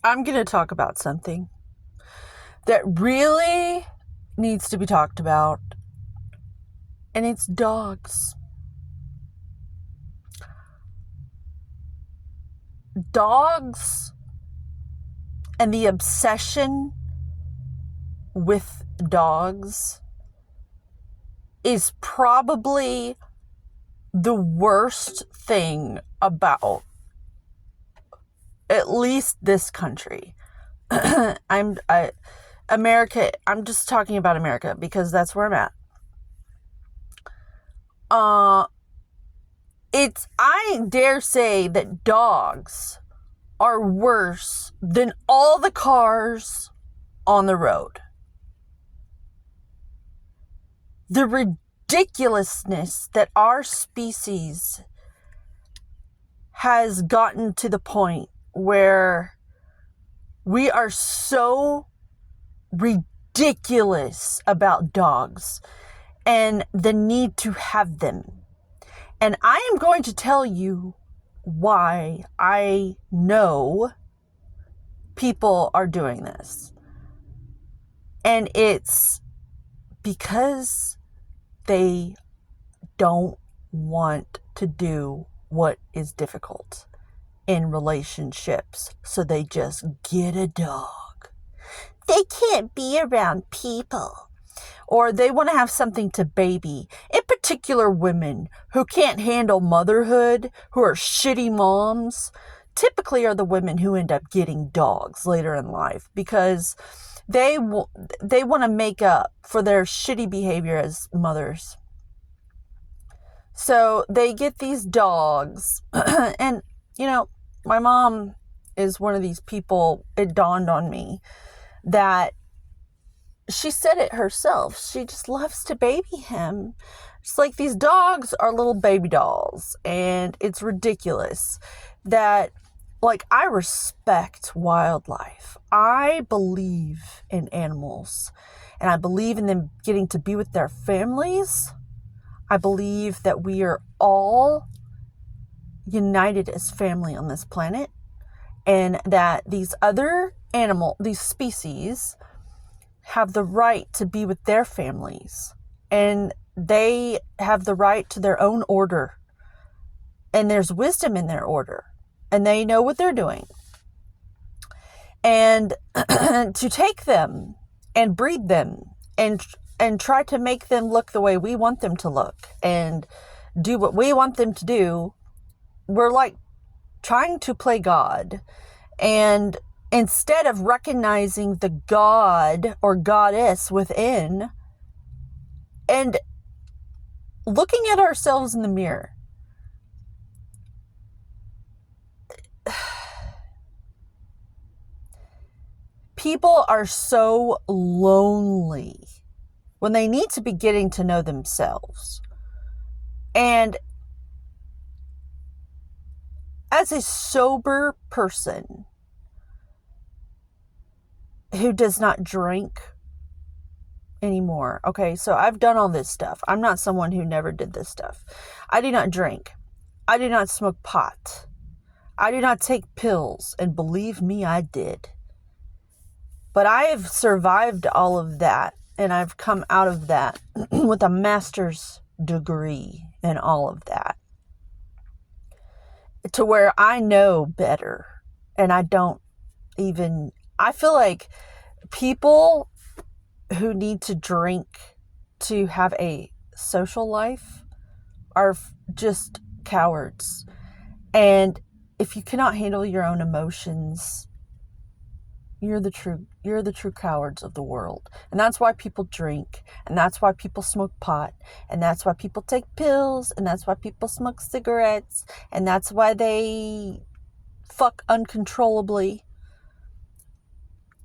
I'm going to talk about something that really needs to be talked about, and it's dogs. Dogs and the obsession with dogs is probably the worst thing about at least this country. America, I'm just talking about America because that's where I'm at. I dare say that dogs are worse than all the cars on the road. The ridiculousness that our species has gotten to the point where we are so ridiculous about dogs and the need to have them. And I am going to tell you why I know people are doing this. And it's because they don't want to do what is difficult in relationships. So they just get a dog. They can't be around people. Or they want to have something to baby. In particular, women who can't handle motherhood, who are shitty moms, typically are the women who end up getting dogs later in life because they want to make up for their shitty behavior as mothers. So they get these dogs. And, my mom is one of these people. It dawned on me that she said it herself. She just loves to baby him. It's like these dogs are little baby dolls. And it's ridiculous that, I respect wildlife. I believe in animals. And I believe in them getting to be with their families. I believe that we are all united as family on this planet. And that these species have the right to be with their families, and they have the right to their own order, and there's wisdom in their order, and they know what they're doing. And to take them and breed them and try to make them look the way we want them to look and do what we want them to do, we're like trying to play God. And instead of recognizing the God or goddess within and looking at ourselves in the mirror, people are so lonely when they need to be getting to know themselves. And as a sober person who does not drink anymore. Okay, so I've done all this stuff. I'm not someone who never did this stuff. I do not drink. I do not smoke pot. I do not take pills. And believe me, I did. But I have survived all of that. And I've come out of that with a master's degree and all of that. To where I know better. And I feel like people who need to drink to have a social life are just cowards. And if you cannot handle your own emotions, you're the true cowards of the world. And that's why people drink, and that's why people smoke pot, and that's why people take pills, and that's why people smoke cigarettes, and that's why they fuck uncontrollably.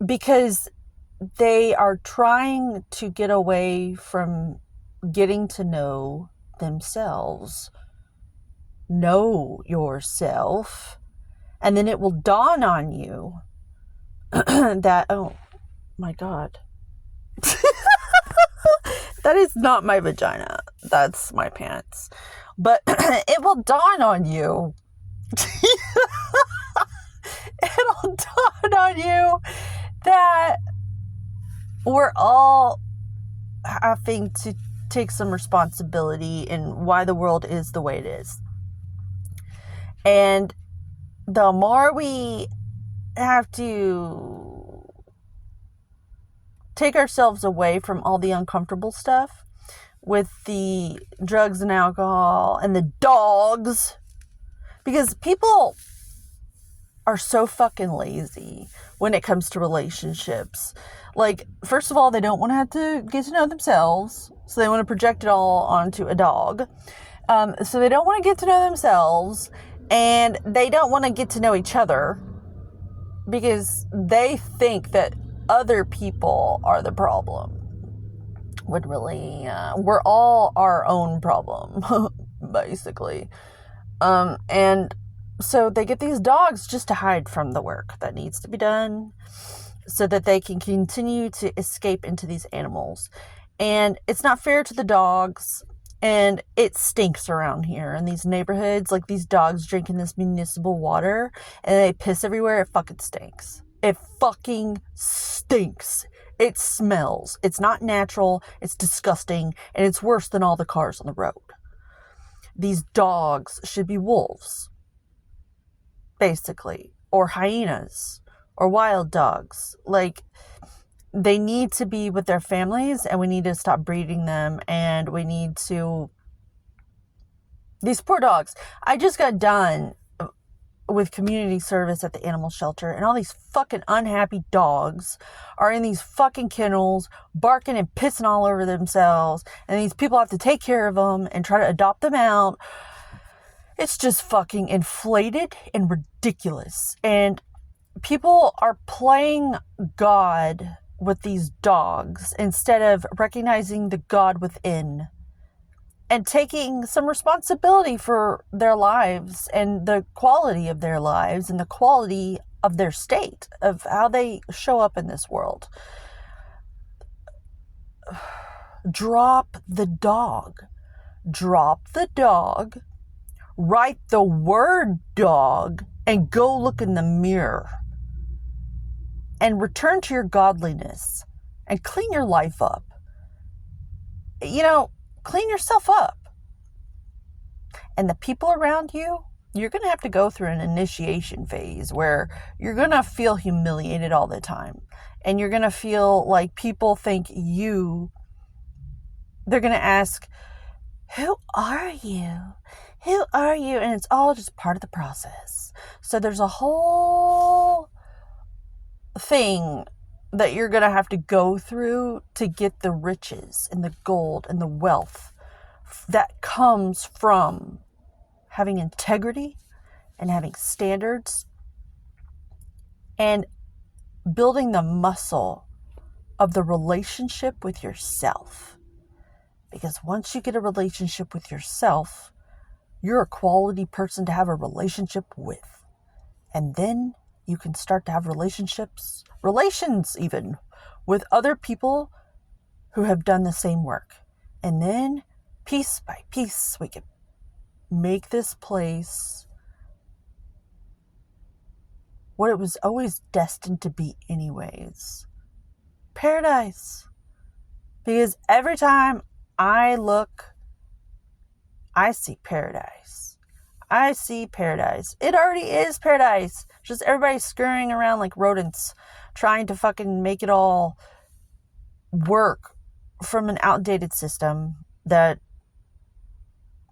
Because they are trying to get away from getting to know themselves. Know yourself. And then it will dawn on you that, oh my God. That is not my vagina. That's my pants. But it will dawn on you. It'll dawn on you that we're all having to take some responsibility in why the world is the way it is. And the more we have to take ourselves away from all the uncomfortable stuff with the drugs and alcohol and the dogs, because people are so fucking lazy when it comes to relationships. Like, first of all, they don't want to have to get to know themselves, so they want to project it all onto a dog. So they don't want to get to know themselves, and they don't want to get to know each other because they think that other people are the problem. When really, we're all our own problem, basically. And so they get these dogs just to hide from the work that needs to be done so that they can continue to escape into these animals. And it's not fair to the dogs, and it stinks around here in these neighborhoods. Like, these dogs drinking this municipal water and they piss everywhere. It fucking stinks. It fucking stinks. It smells. It's not natural. It's disgusting. And it's worse than all the cars on the road. These dogs should be wolves, basically, or hyenas, or wild dogs. Like, they need to be with their families, and we need to stop breeding them, and we need to... These poor dogs. I just got done with community service at the animal shelter, and all these fucking unhappy dogs are in these fucking kennels, barking and pissing all over themselves, and these people have to take care of them and try to adopt them out. It's just fucking inflated and ridiculous. And people are playing God with these dogs instead of recognizing the God within and taking some responsibility for their lives and the quality of their lives and the quality of their state, of how they show up in this world. Drop the dog. Drop the dog. Write the word dog and go look in the mirror and return to your godliness and clean your life up. You know, clean yourself up. And the people around you, you're going to have to go through an initiation phase where you're going to feel humiliated all the time. And you're going to feel like people think they're going to ask, who are you? Who are you? And it's all just part of the process. So there's a whole thing that you're going to have to go through to get the riches and the gold and the wealth that comes from having integrity and having standards and building the muscle of the relationship with yourself. Because once you get a relationship with yourself, you're a quality person to have a relationship with. And then you can start to have relations even, with other people who have done the same work. And then, piece by piece, we can make this place what it was always destined to be anyways. Paradise. Because every time I look, I see paradise. I see paradise. It already is paradise. Just everybody scurrying around like rodents, trying to fucking make it all work from an outdated system that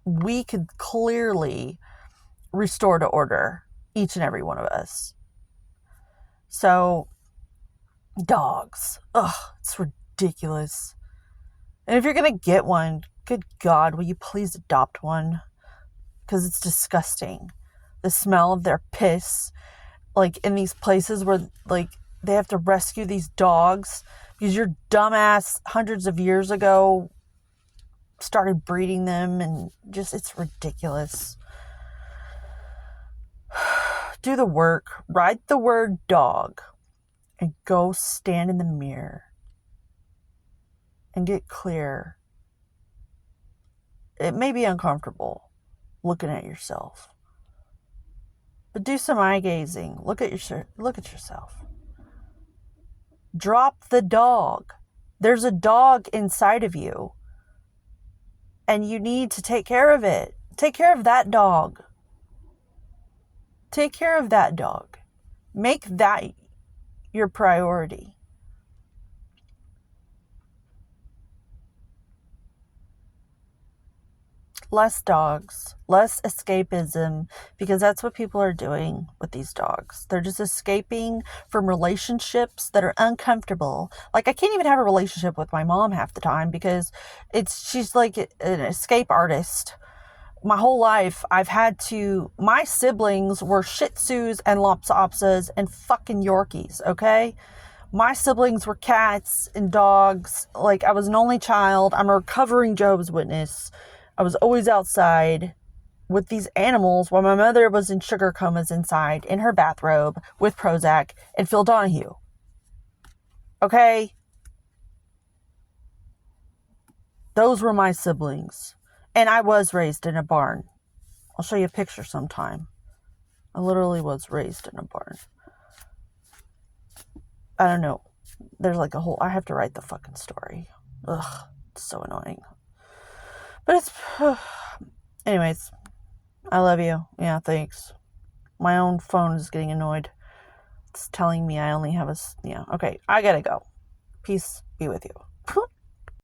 we could clearly restore to order, each and every one of us. So, dogs. Ugh, it's ridiculous. And if you're going to get one, good God, will you please adopt one? Because it's disgusting. The smell of their piss, like in these places where like they have to rescue these dogs because your dumbass hundreds of years ago started breeding them, and just, it's ridiculous. Do the work. Write the word dog and go stand in the mirror and get clear. It may be uncomfortable looking at yourself, but do some eye gazing. Look at yourself. Drop the dog. There's a dog inside of you. And you need to take care of it. Take care of that dog. Take care of that dog. Make that your priority. Less dogs, less escapism, because that's what people are doing with these dogs. They're just escaping from relationships that are uncomfortable. Like, I can't even have a relationship with my mom half the time because she's like an escape artist. My whole life, my siblings were Shih Tzus and Lhasa Apsos and fucking Yorkies, okay? My siblings were cats and dogs. Like, I was an only child. I'm a recovering Jehovah's Witness. I was always outside with these animals while my mother was in sugar comas inside in her bathrobe with Prozac and Phil Donahue. Okay? Those were my siblings. And I was raised in a barn. I'll show you a picture sometime. I literally was raised in a barn. I don't know. There's like I have to write the fucking story. Ugh, it's so annoying. But anyways, I love you. Yeah, thanks. My own phone is getting annoyed. It's telling me I only have okay, I gotta go. Peace be with you.